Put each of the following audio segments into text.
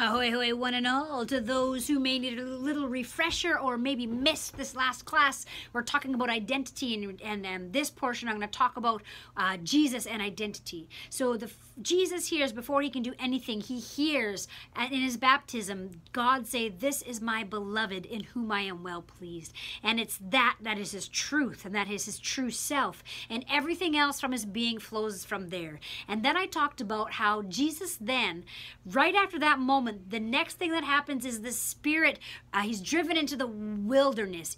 Ahoy, hoy, one and all. To those who may need a little refresher or maybe missed this last class, we're talking about identity, and this portion I'm going to talk about Jesus and identity. So Jesus hears before he can do anything. He hears in his baptism God say, "This is my beloved in whom I am well pleased." And it's that is his truth, and that is his true self. And everything else from his being flows from there. And then I talked about how Jesus then, right after that moment, the next thing that happens is the Spirit, he's driven into the wilderness.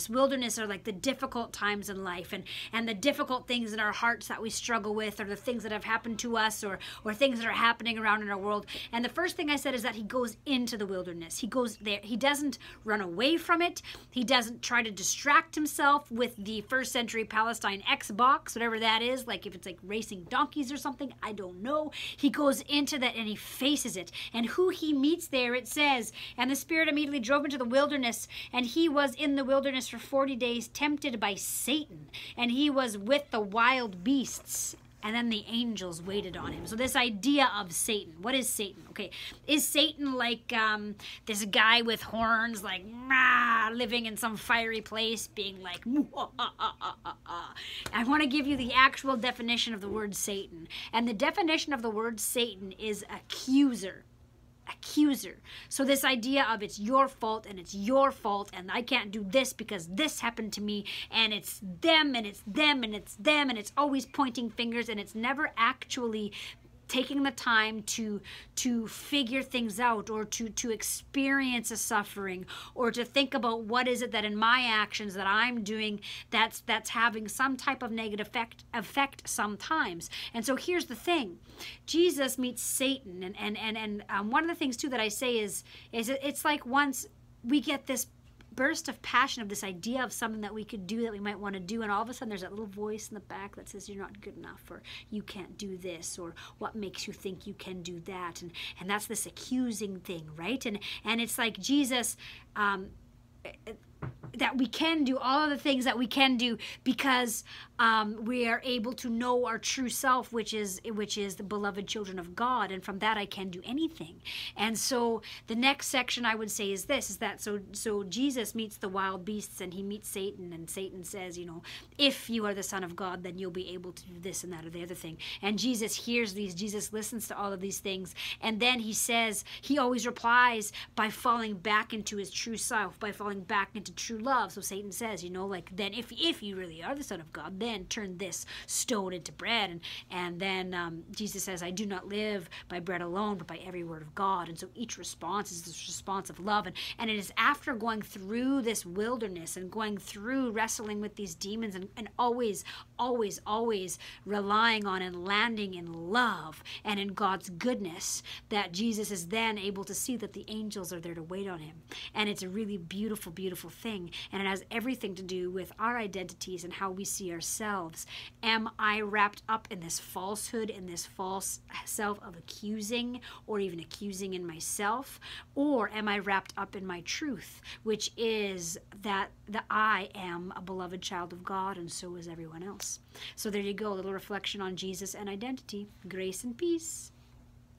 Wilderness are like the difficult times in life, and the difficult things in our hearts that we struggle with, or the things that have happened to us, or things that are happening around in our world. And the first thing I said is that he goes into the wilderness. He goes there. He doesn't run away from it. He doesn't try to distract himself with the first century Palestine Xbox, whatever that is, like if it's like racing donkeys or something, I don't know. He goes into that and he faces it. And who he meets there, it says, "And the Spirit immediately drove into the wilderness, and he was in the wilderness for 40 days, tempted by Satan, and he was with the wild beasts. And then the angels waited on him." So this idea of Satan, what is Satan? Okay, is Satan like this guy with horns, like living in some fiery place, being like, I want to give you the actual definition of the word Satan. And the definition of the word Satan is accuser. So this idea of it's your fault and it's your fault and I can't do this because this happened to me, and it's them and it's them and it's them, and it's always pointing fingers, and it's never actually taking the time to figure things out, or to experience a suffering, or to think about what is it that in my actions that I'm doing that's having some type of negative effect sometimes. And so here's the thing. Jesus meets Satan, and one of the things too that I say is it's like once we get this burst of passion of this idea of something that we could do, that we might want to do, and all of a sudden there's that little voice in the back that says you're not good enough, or you can't do this, or what makes you think you can do that, and that's this accusing thing, right? And it's like Jesus, that we can do all of the things that we can do because we are able to know our true self, which is the beloved children of God, and from that I can do anything. And so the next section I would say is this, is that so Jesus meets the wild beasts, and he meets Satan, and Satan says, if you are the Son of God, then you'll be able to do this and that or the other thing. And Jesus hears these, Jesus listens to all of these things, and then he says, he always replies by falling back into his true self, by falling back into true love. So Satan says, then if you really are the Son of God, then turn this stone into bread. And then Jesus says, "I do not live by bread alone, but by every word of God." And so each response is this response of love. And it is after going through this wilderness and going through wrestling with these demons, and always relying on and landing in love and in God's goodness, that Jesus is then able to see that the angels are there to wait on him. And it's a really beautiful, beautiful thing. And it has everything to do with our identities and how we see ourselves. Am I wrapped up in this falsehood, in this false self of accusing, or even accusing in myself? Or am I wrapped up in my truth, which is that I am a beloved child of God, and so is everyone else? So there you go, a little reflection on Jesus and identity. Grace and peace.